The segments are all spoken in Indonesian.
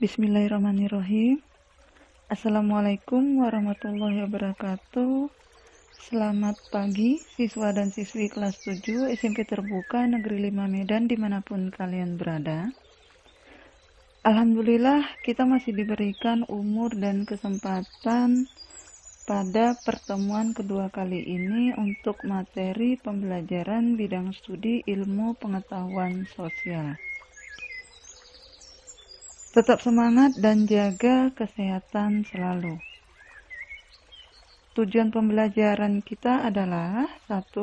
Bismillahirrahmanirrahim. Assalamualaikum warahmatullahi wabarakatuh. Selamat pagi siswa dan siswi kelas 7 SMP Terbuka Negeri 5 Medan dimanapun kalian berada. Alhamdulillah kita masih diberikan umur dan kesempatan pada pertemuan kedua kali ini untuk materi pembelajaran bidang studi ilmu pengetahuan sosial. Tetap semangat dan jaga kesehatan selalu. Tujuan pembelajaran kita adalah 1.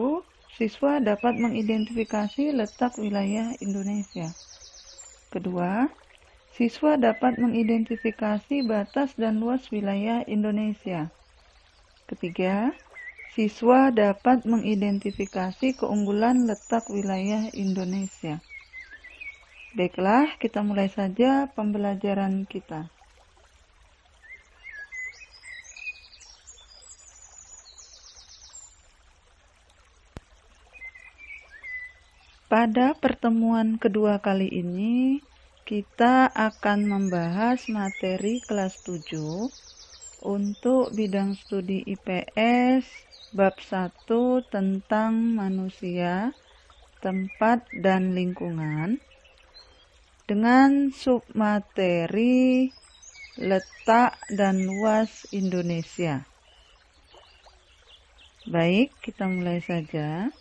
Siswa dapat mengidentifikasi letak wilayah Indonesia. 2. Siswa dapat mengidentifikasi batas dan luas wilayah Indonesia. 3. Siswa dapat mengidentifikasi keunggulan letak wilayah Indonesia. Baiklah, kita mulai saja pembelajaran kita. Pada pertemuan kedua kali ini, kita akan membahas materi kelas 7 untuk bidang studi IPS bab 1 tentang manusia, tempat, dan lingkungan dengan submateri letak dan luas Indonesia. Baik, kita mulai saja.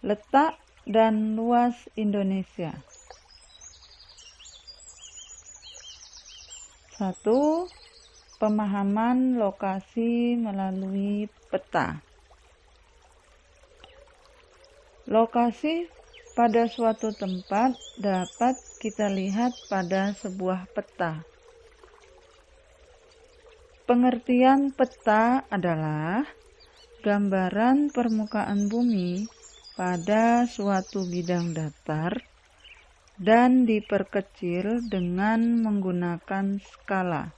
Letak dan luas Indonesia. 1. Pemahaman lokasi melalui peta. Lokasi pada suatu tempat dapat kita lihat pada sebuah peta. Pengertian peta adalah gambaran permukaan bumi pada suatu bidang datar dan diperkecil dengan menggunakan skala.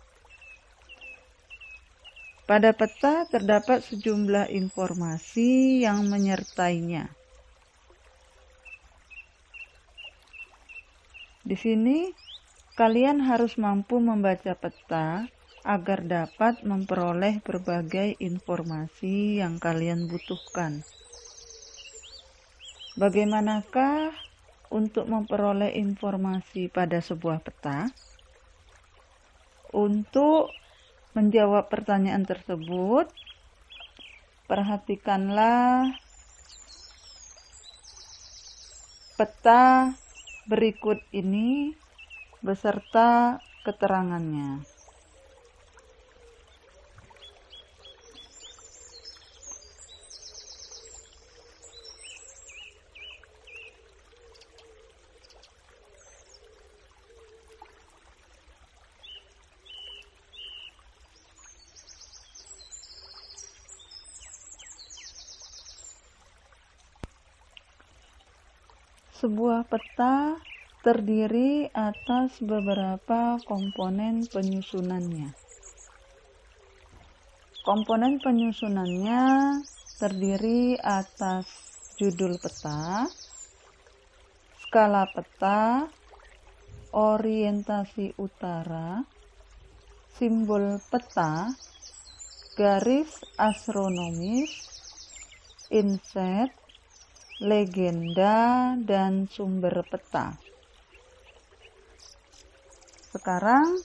Pada peta terdapat sejumlah informasi yang menyertainya. Di sini, kalian harus mampu membaca peta agar dapat memperoleh berbagai informasi yang kalian butuhkan. Bagaimanakah untuk memperoleh informasi pada sebuah peta? Untuk menjawab pertanyaan tersebut, perhatikanlah peta berikut ini beserta keterangannya. Sebuah peta terdiri atas beberapa komponen penyusunannya. Komponen penyusunannya terdiri atas judul peta, skala peta, orientasi utara, simbol peta, garis astronomis, inset, legenda, dan sumber peta. Sekarang,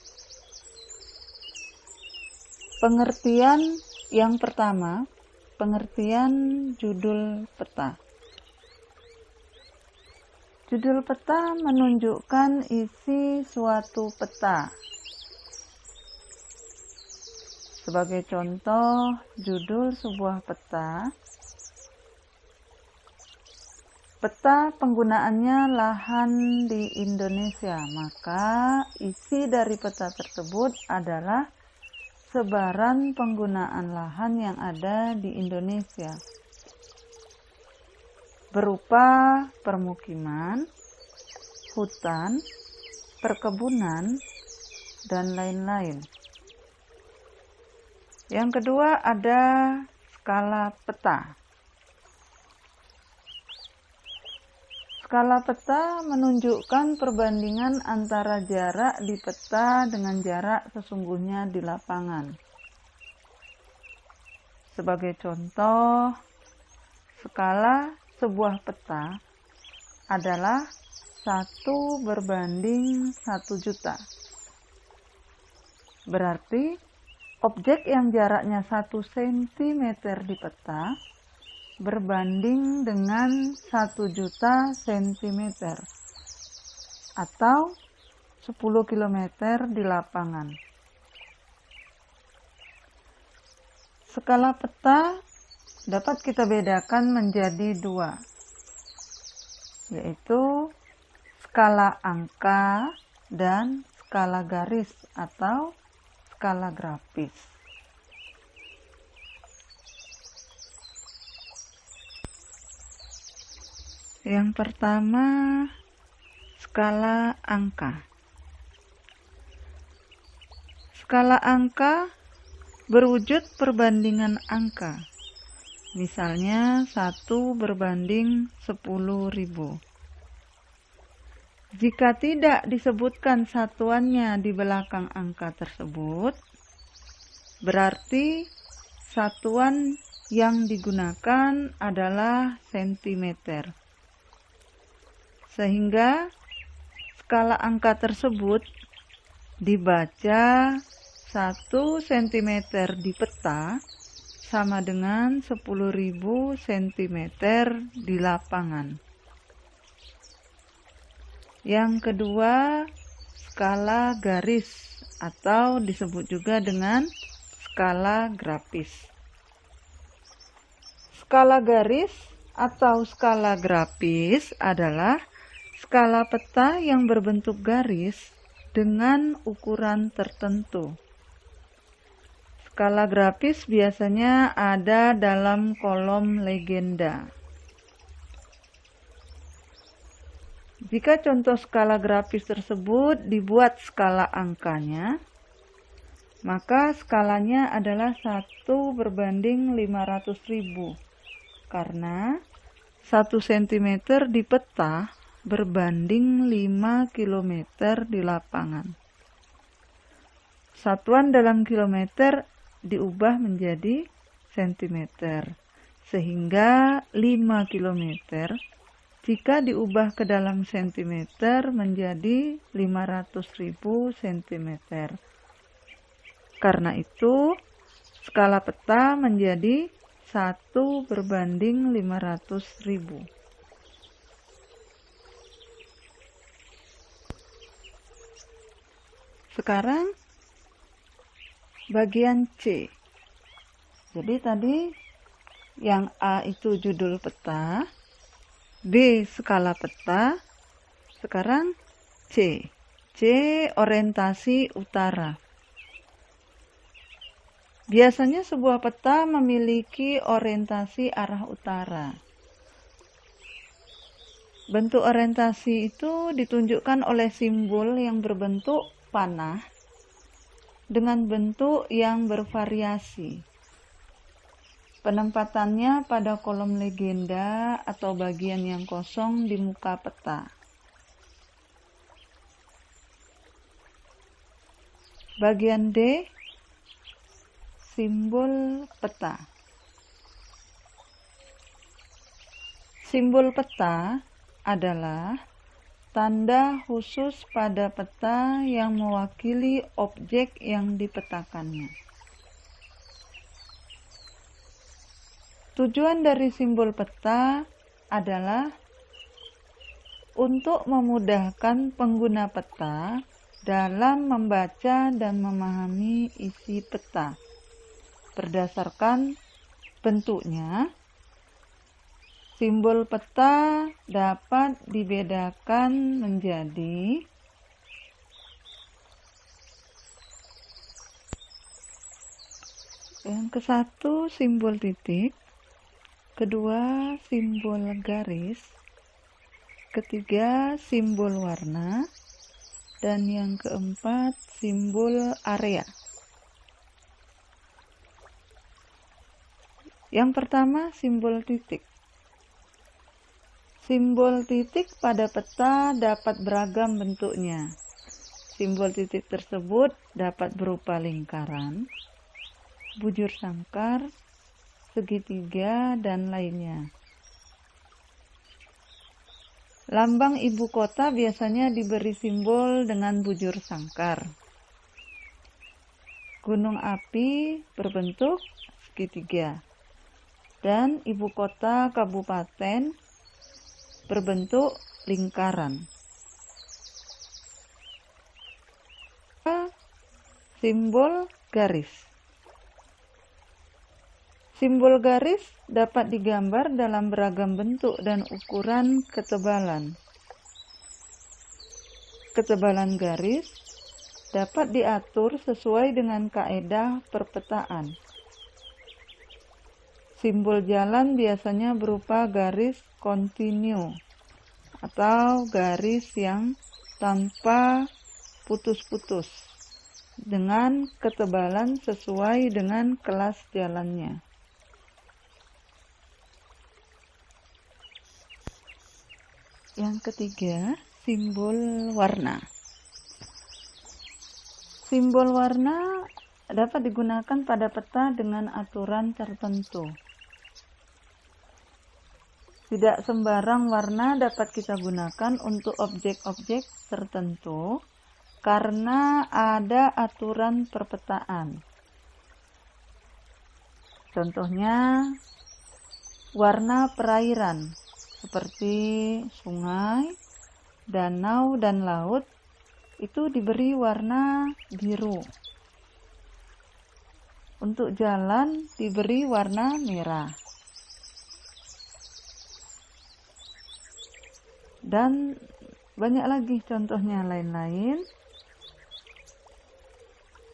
pengertian yang pertama, pengertian judul peta. Judul peta menunjukkan isi suatu peta. Sebagai contoh, judul sebuah peta penggunaannya lahan di Indonesia, maka isi dari peta tersebut adalah sebaran penggunaan lahan yang ada di Indonesia, berupa permukiman, hutan, perkebunan, dan lain-lain. Yang kedua ada skala peta. Skala peta menunjukkan perbandingan antara jarak di peta dengan jarak sesungguhnya di lapangan. Sebagai contoh, skala sebuah peta adalah 1/1 juta. Berarti objek yang jaraknya 1 cm di peta berbanding dengan 1 juta cm atau 10 km di lapangan. Skala peta dapat kita bedakan menjadi dua, yaitu skala angka dan skala garis atau skala grafis. Yang pertama, skala angka. Skala angka berwujud perbandingan angka. Misalnya 1/10.000. Jika tidak disebutkan satuannya di belakang angka tersebut, berarti satuan yang digunakan adalah sentimeter. Sehingga skala angka tersebut dibaca 1 cm di peta sama dengan 10.000 cm di lapangan. Yang kedua, skala garis atau disebut juga dengan skala grafis. Skala garis atau skala grafis adalah skala peta yang berbentuk garis dengan ukuran tertentu. Skala grafis biasanya ada dalam kolom legenda. Jika contoh skala grafis tersebut dibuat skala angkanya, maka skalanya adalah 1/500.000 karena 1 cm di peta berbanding 5 km di lapangan. Satuan dalam kilometer diubah menjadi sentimeter, sehingga 5 km jika diubah ke dalam sentimeter menjadi 500.000 cm. Karena itu, skala peta menjadi 1/500.000. Sekarang bagian C. Jadi tadi yang A itu judul peta, B skala peta, sekarang C. C orientasi utara. Biasanya sebuah peta memiliki orientasi arah utara. Bentuk orientasi itu ditunjukkan oleh simbol yang berbentuk panah dengan bentuk yang bervariasi. Penempatannya pada kolom legenda atau bagian yang kosong di muka peta. Bagian D, simbol peta. Simbol peta adalah tanda khusus pada peta yang mewakili objek yang dipetakannya. Tujuan dari simbol peta adalah untuk memudahkan pengguna peta dalam membaca dan memahami isi peta. Berdasarkan bentuknya, simbol peta dapat dibedakan menjadi yang ke-1 simbol titik, kedua simbol garis, ketiga simbol warna, dan yang keempat simbol area. Yang pertama simbol titik. Simbol titik pada peta dapat beragam bentuknya. Simbol titik tersebut dapat berupa lingkaran, bujur sangkar, segitiga, dan lainnya. Lambang ibu kota biasanya diberi simbol dengan bujur sangkar. Gunung api berbentuk segitiga. Dan ibu kota kabupaten berbentuk lingkaran. Simbol garis. Simbol garis dapat digambar dalam beragam bentuk dan ukuran ketebalan. Ketebalan garis dapat diatur sesuai dengan kaedah perpetaan. Simbol jalan biasanya berupa garis kontinu atau garis yang tanpa putus-putus dengan ketebalan sesuai dengan kelas jalannya. Yang ketiga, simbol warna. Simbol warna dapat digunakan pada peta dengan aturan tertentu. Tidak sembarang warna dapat kita gunakan untuk objek-objek tertentu karena ada aturan perpetaan. Contohnya, warna perairan seperti sungai, danau, dan laut itu diberi warna biru. Untuk jalan diberi warna merah. Dan banyak lagi contohnya lain-lain.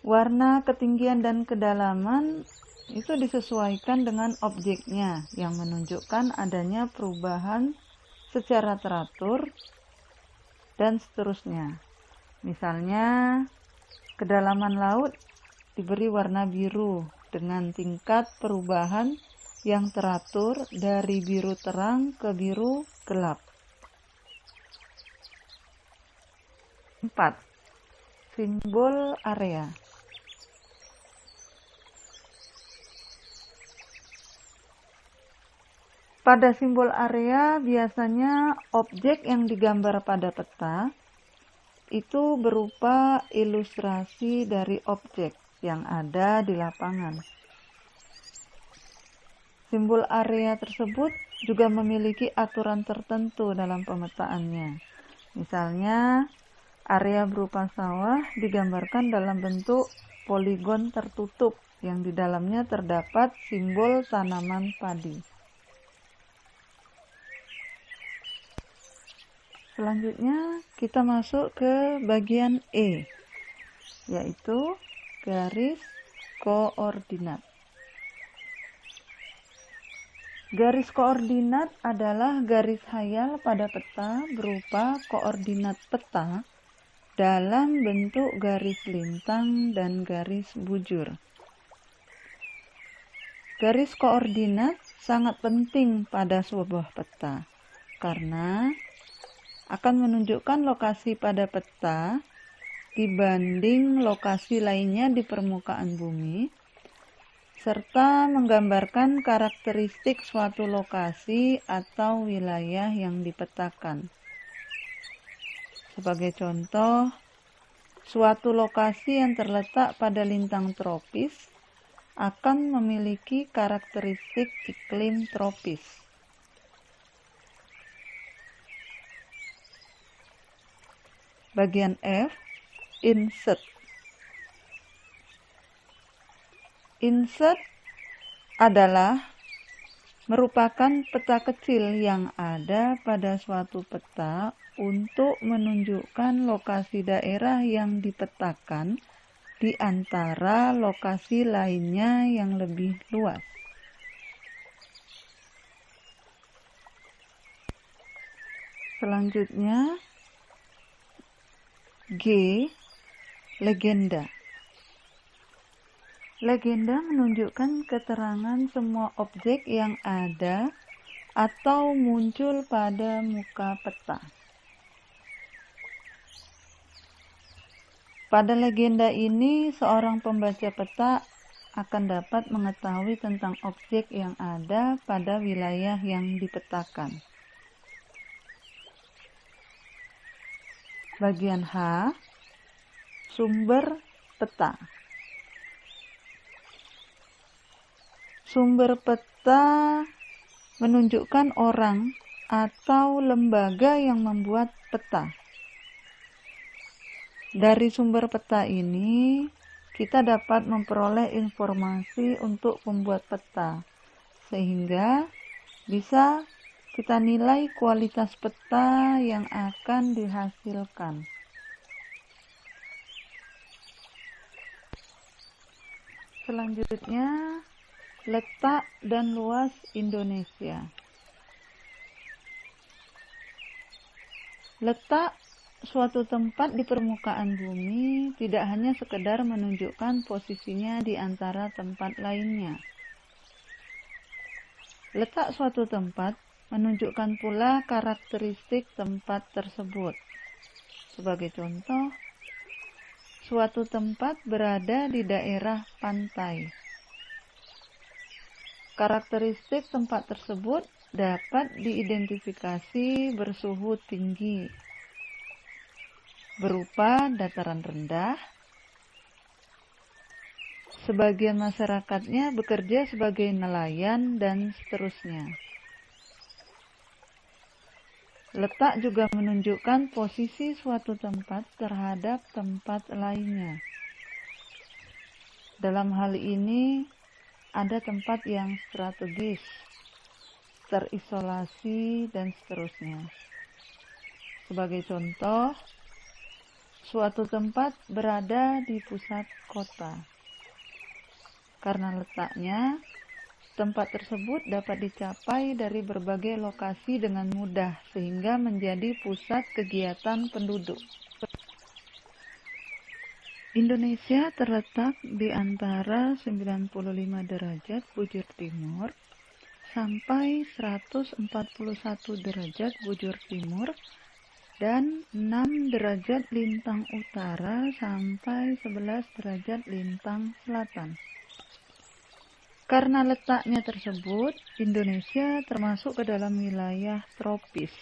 Warna ketinggian dan kedalaman itu disesuaikan dengan objeknya yang menunjukkan adanya perubahan secara teratur dan seterusnya. Misalnya, kedalaman laut diberi warna biru dengan tingkat perubahan yang teratur dari biru terang ke biru gelap. 4. Simbol area. Pada simbol area biasanya objek yang digambar pada peta itu berupa ilustrasi dari objek yang ada di lapangan. Simbol area tersebut juga memiliki aturan tertentu dalam pemetaannya. Misalnya, area berupa sawah digambarkan dalam bentuk poligon tertutup yang di dalamnya terdapat simbol tanaman padi. Selanjutnya kita masuk ke bagian E, yaitu garis koordinat. Garis koordinat adalah garis hayal pada peta berupa koordinat peta dalam bentuk garis lintang dan garis bujur. Garis koordinat sangat penting pada sebuah peta karena akan menunjukkan lokasi pada peta dibanding lokasi lainnya di permukaan bumi, serta menggambarkan karakteristik suatu lokasi atau wilayah yang dipetakan. Sebagai contoh, suatu lokasi yang terletak pada lintang tropis akan memiliki karakteristik iklim tropis. Bagian F, insert. Insert adalah merupakan peta kecil yang ada pada suatu peta untuk menunjukkan lokasi daerah yang dipetakan di antara lokasi lainnya yang lebih luas. Selanjutnya, G, legenda. Legenda menunjukkan keterangan semua objek yang ada atau muncul pada muka peta. Pada legenda ini, seorang pembaca peta akan dapat mengetahui tentang objek yang ada pada wilayah yang dipetakan. Bagian H, sumber peta. Sumber peta menunjukkan orang atau lembaga yang membuat peta. Dari sumber peta ini, kita dapat memperoleh informasi untuk membuat peta, sehingga bisa kita nilai kualitas peta yang akan dihasilkan. Selanjutnya, letak dan luas Indonesia. Letak suatu tempat di permukaan bumi tidak hanya sekedar menunjukkan posisinya di antara tempat lainnya. Letak suatu tempat menunjukkan pula karakteristik tempat tersebut. Sebagai contoh, suatu tempat berada di daerah pantai. Karakteristik tempat tersebut dapat diidentifikasi bersuhu tinggi, berupa dataran rendah. Sebagian masyarakatnya bekerja sebagai nelayan dan seterusnya. Letak juga menunjukkan posisi suatu tempat terhadap tempat lainnya. Dalam hal ini, ada tempat yang strategis, terisolasi, dan seterusnya. Sebagai contoh, suatu tempat berada di pusat kota. Karena letaknya, tempat tersebut dapat dicapai dari berbagai lokasi dengan mudah, sehingga menjadi pusat kegiatan penduduk. Indonesia terletak di antara 95 derajat bujur timur sampai 141 derajat bujur timur dan 6 derajat lintang utara sampai 11 derajat lintang selatan. Karena letaknya tersebut, Indonesia termasuk ke dalam wilayah tropis.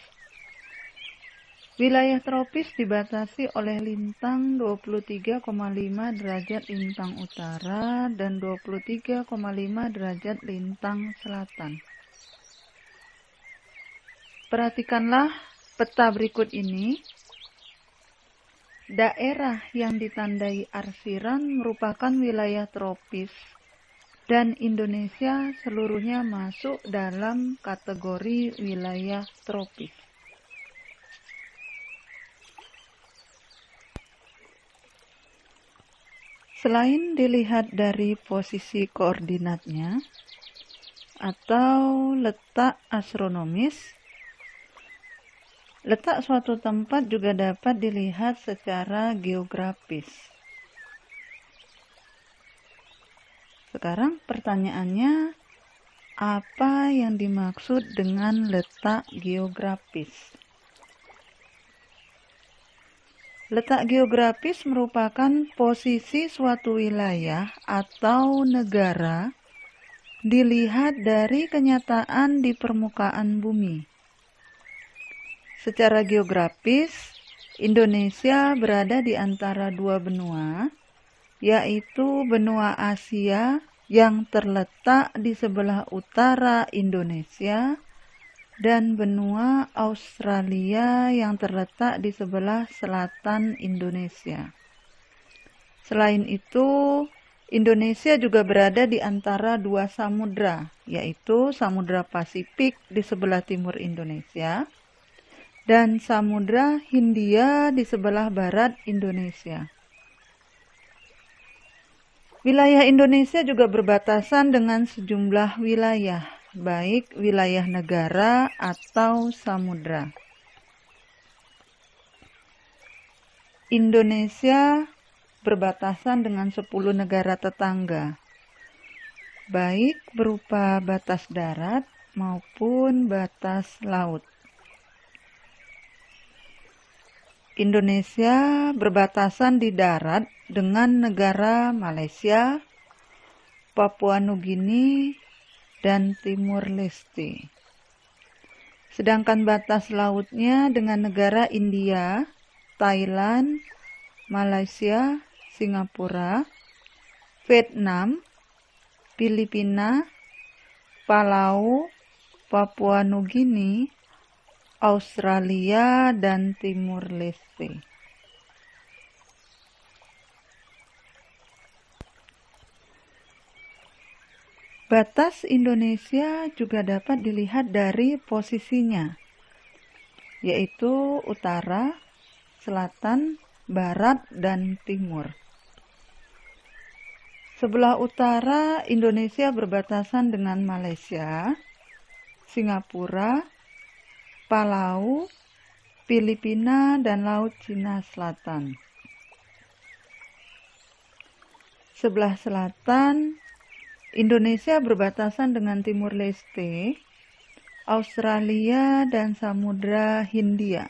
Wilayah tropis dibatasi oleh lintang 23,5 derajat lintang utara dan 23,5 derajat lintang selatan. Perhatikanlah peta berikut ini. Daerah yang ditandai arsiran merupakan wilayah tropis dan Indonesia seluruhnya masuk dalam kategori wilayah tropis. Selain dilihat dari posisi koordinatnya atau letak astronomis, letak suatu tempat juga dapat dilihat secara geografis. Sekarang pertanyaannya, apa yang dimaksud dengan letak geografis? Letak geografis merupakan posisi suatu wilayah atau negara dilihat dari kenyataan di permukaan bumi. Secara geografis, Indonesia berada di antara dua benua, yaitu benua Asia yang terletak di sebelah utara Indonesia dan benua Australia yang terletak di sebelah selatan Indonesia. Selain itu, Indonesia juga berada di antara dua samudra, yaitu Samudra Pasifik di sebelah timur Indonesia dan Samudra Hindia di sebelah barat Indonesia. Wilayah Indonesia juga berbatasan dengan sejumlah wilayah, baik wilayah negara atau samudra. Indonesia berbatasan dengan 10 negara tetangga, baik berupa batas darat maupun batas laut. Indonesia berbatasan di darat dengan negara Malaysia, Papua Nugini, dan Timur Leste. Sedangkan batas lautnya dengan negara India, Thailand, Malaysia, Singapura, Vietnam, Filipina, Palau, Papua Nugini, Australia, dan Timur Leste. Batas Indonesia juga dapat dilihat dari posisinya, yaitu utara, selatan, barat, dan timur. Sebelah utara Indonesia berbatasan dengan Malaysia, Singapura, Palau, Filipina, dan Laut Cina Selatan. Sebelah selatan Indonesia berbatasan dengan Timur Leste, Australia, dan Samudra Hindia.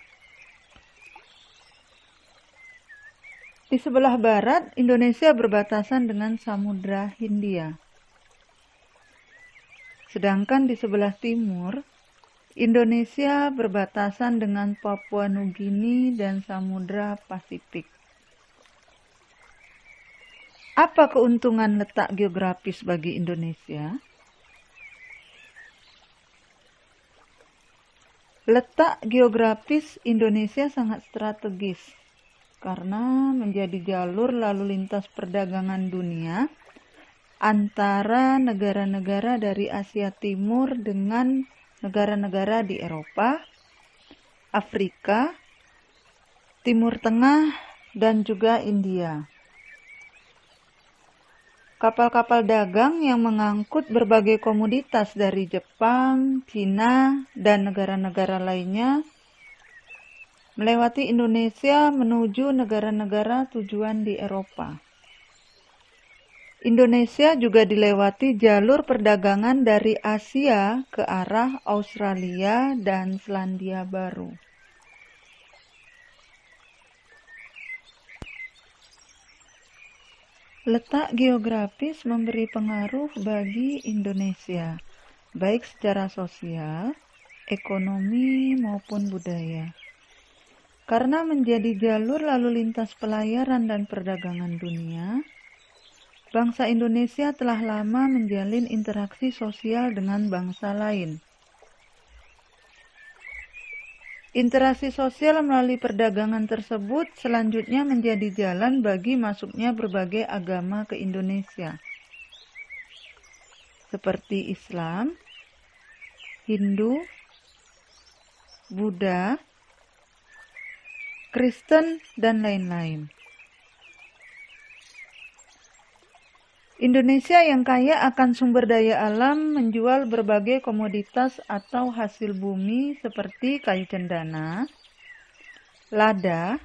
Di sebelah barat, Indonesia berbatasan dengan Samudra Hindia. Sedangkan di sebelah timur, Indonesia berbatasan dengan Papua Nugini dan Samudra Pasifik. Apa keuntungan letak geografis bagi Indonesia? Letak geografis Indonesia sangat strategis karena menjadi jalur lalu lintas perdagangan dunia antara negara-negara dari Asia Timur dengan negara-negara di Eropa, Afrika, Timur Tengah, dan juga India. Kapal-kapal dagang yang mengangkut berbagai komoditas dari Jepang, Cina, dan negara-negara lainnya melewati Indonesia menuju negara-negara tujuan di Eropa. Indonesia juga dilewati jalur perdagangan dari Asia ke arah Australia dan Selandia Baru. Letak geografis memberi pengaruh bagi Indonesia, baik secara sosial, ekonomi, maupun budaya. Karena menjadi jalur lalu lintas pelayaran dan perdagangan dunia, bangsa Indonesia telah lama menjalin interaksi sosial dengan bangsa lain. Interaksi sosial melalui perdagangan tersebut selanjutnya menjadi jalan bagi masuknya berbagai agama ke Indonesia, seperti Islam, Hindu, Buddha, Kristen, dan lain-lain. Indonesia yang kaya akan sumber daya alam menjual berbagai komoditas atau hasil bumi seperti kayu cendana, lada,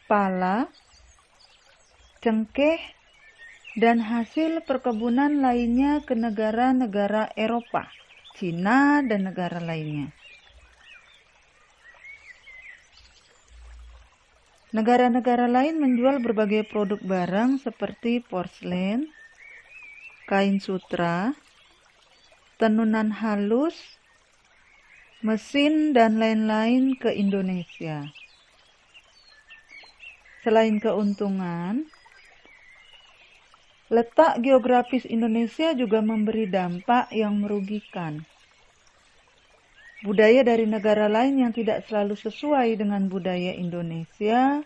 pala, cengkeh, dan hasil perkebunan lainnya ke negara-negara Eropa, Cina, dan negara lainnya. Negara-negara lain menjual berbagai produk barang seperti porselen, kain sutra, tenunan halus, mesin, dan lain-lain ke Indonesia. Selain keuntungan, letak geografis Indonesia juga memberi dampak yang merugikan. Budaya dari negara lain yang tidak selalu sesuai dengan budaya Indonesia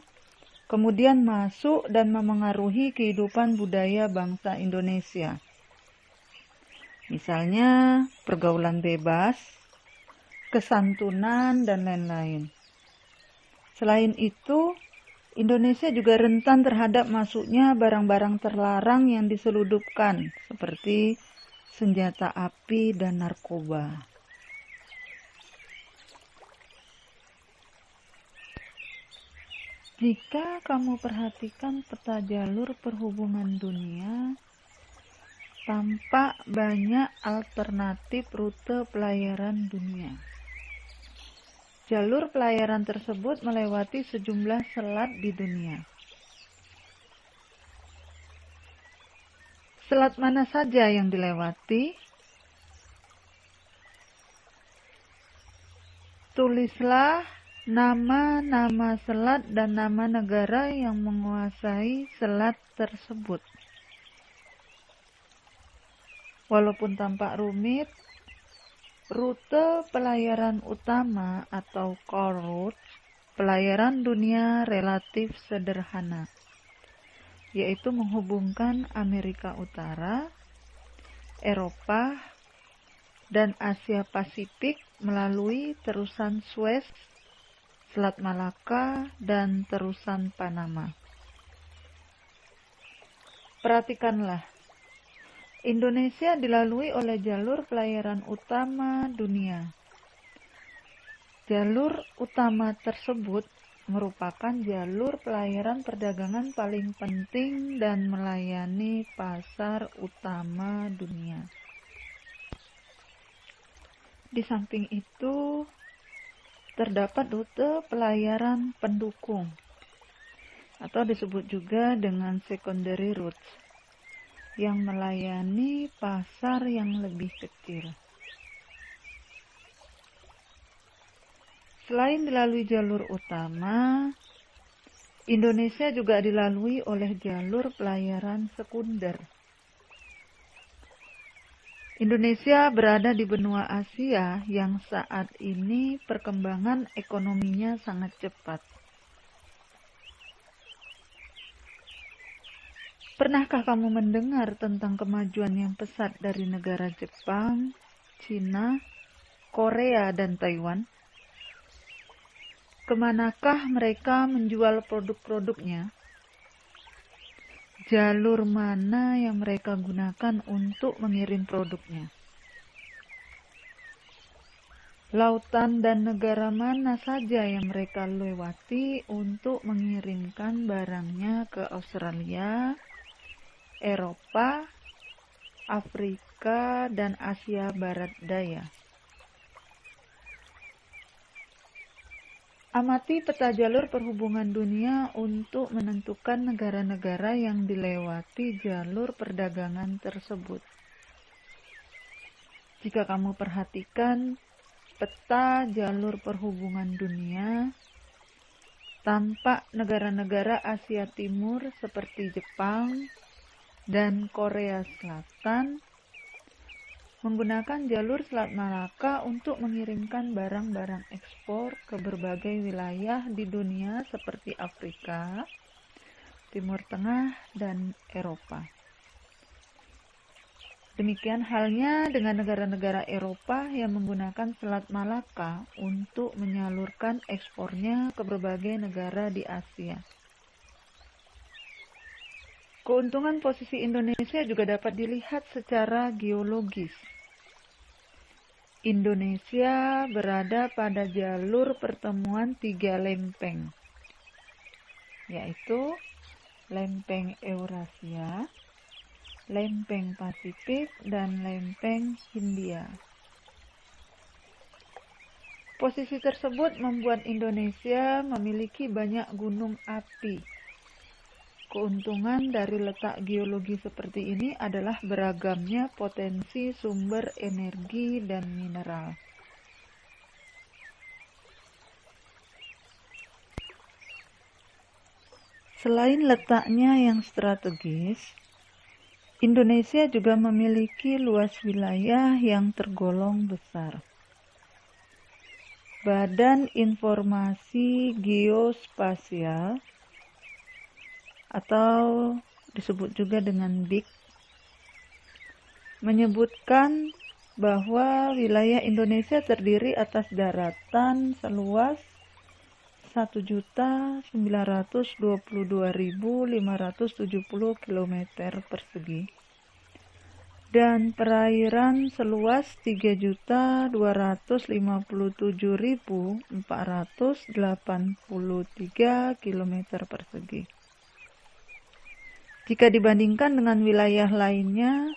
kemudian masuk dan memengaruhi kehidupan budaya bangsa Indonesia. Misalnya pergaulan bebas, kesantunan, dan lain-lain. Selain itu, Indonesia juga rentan terhadap masuknya barang-barang terlarang yang diseludupkan seperti senjata api dan narkoba. Jika kamu perhatikan peta jalur perhubungan dunia, tampak banyak alternatif rute pelayaran dunia. Jalur pelayaran tersebut melewati sejumlah selat di dunia. Selat mana saja yang dilewati? Tulislah nama-nama selat dan nama negara yang menguasai selat tersebut. Walaupun tampak rumit, rute pelayaran utama atau core route pelayaran dunia relatif sederhana, yaitu menghubungkan Amerika Utara, Eropa, dan Asia Pasifik melalui terusan Suez, Selat Malaka, dan terusan Panama. Perhatikanlah, Indonesia dilalui oleh jalur pelayaran utama dunia. Jalur utama tersebut merupakan jalur pelayaran perdagangan paling penting dan melayani pasar utama dunia. Di samping itu, terdapat rute pelayaran pendukung atau disebut juga dengan secondary routes yang melayani pasar yang lebih kecil. Selain dilalui jalur utama, Indonesia juga dilalui oleh jalur pelayaran sekunder. Indonesia berada di benua Asia yang saat ini perkembangan ekonominya sangat cepat. Pernahkah kamu mendengar tentang kemajuan yang pesat dari negara Jepang, Cina, Korea, dan Taiwan? Kemanakah mereka menjual produk-produknya? Jalur mana yang mereka gunakan untuk mengirim produknya? Lautan dan negara mana saja yang mereka lewati untuk mengirimkan barangnya ke Australia, Eropa, Afrika, dan Asia Barat Daya? Amati peta jalur perhubungan dunia untuk menentukan negara-negara yang dilewati jalur perdagangan tersebut. Jika kamu perhatikan peta jalur perhubungan dunia, tampak negara-negara Asia Timur seperti Jepang dan Korea Selatan menggunakan jalur Selat Malaka untuk mengirimkan barang-barang ekspor ke berbagai wilayah di dunia seperti Afrika, Timur Tengah, dan Eropa. Demikian halnya dengan negara-negara Eropa yang menggunakan Selat Malaka untuk menyalurkan ekspornya ke berbagai negara di Asia. Keuntungan posisi Indonesia juga dapat dilihat secara geologis. Indonesia berada pada jalur pertemuan 3 lempeng, yaitu lempeng Eurasia, lempeng Pasifik, dan lempeng Hindia. Posisi tersebut membuat Indonesia memiliki banyak gunung api. Keuntungan dari letak geologi seperti ini adalah beragamnya potensi sumber energi dan mineral. Selain letaknya yang strategis, Indonesia juga memiliki luas wilayah yang tergolong besar. Badan Informasi Geospasial atau disebut juga dengan BIG menyebutkan bahwa wilayah Indonesia terdiri atas daratan seluas 1.922.570 km persegi dan perairan seluas 3.257.483 km persegi. Jika dibandingkan dengan wilayah lainnya,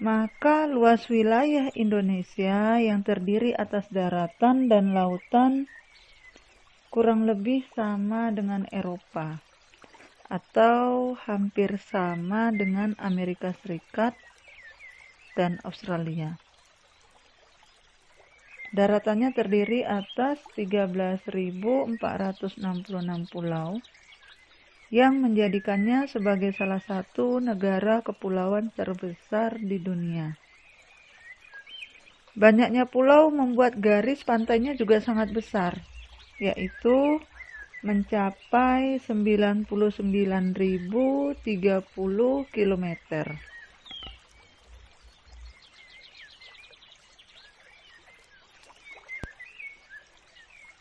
maka luas wilayah Indonesia yang terdiri atas daratan dan lautan kurang lebih sama dengan Eropa atau hampir sama dengan Amerika Serikat dan Australia. Daratannya terdiri atas 13.466 pulau yang menjadikannya sebagai salah satu negara kepulauan terbesar di dunia. Banyaknya pulau membuat garis pantainya juga sangat besar, yaitu mencapai 99.030 km.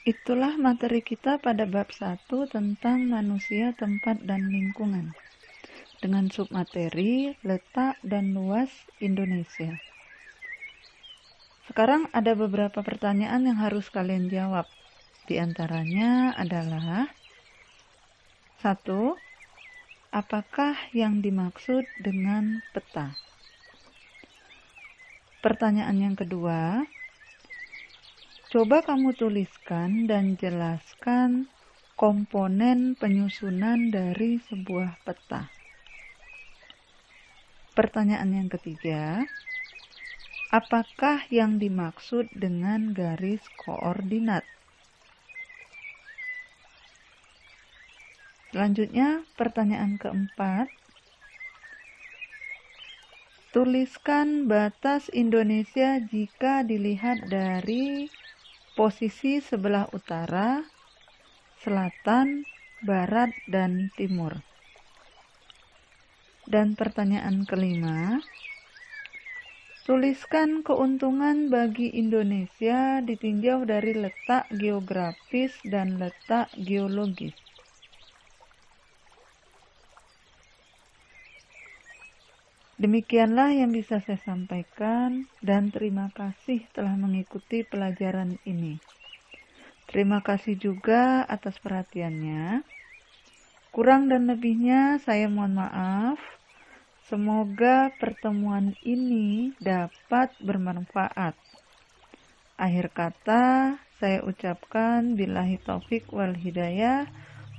Itulah materi kita pada bab 1 tentang manusia, tempat, dan lingkungan dengan submateri letak dan luas Indonesia. Sekarang ada beberapa pertanyaan yang harus kalian jawab. Di antaranya adalah 1. Apakah yang dimaksud dengan peta? Pertanyaan yang kedua, coba kamu tuliskan dan jelaskan komponen penyusunan dari sebuah peta. Pertanyaan yang ketiga, apakah yang dimaksud dengan garis koordinat? Selanjutnya, pertanyaan keempat, tuliskan batas Indonesia jika dilihat dari posisi sebelah utara, selatan, barat, dan timur. Dan pertanyaan kelima, tuliskan keuntungan bagi Indonesia ditinjau dari letak geografis dan letak geologis. Demikianlah yang bisa saya sampaikan dan terima kasih telah mengikuti pelajaran ini. Terima kasih juga atas perhatiannya. Kurang dan lebihnya saya mohon maaf. Semoga pertemuan ini dapat bermanfaat. Akhir kata saya ucapkan billahi taufik wal hidayah.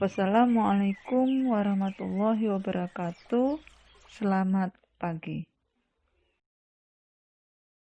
Wassalamualaikum warahmatullahi wabarakatuh. Selamat pagi.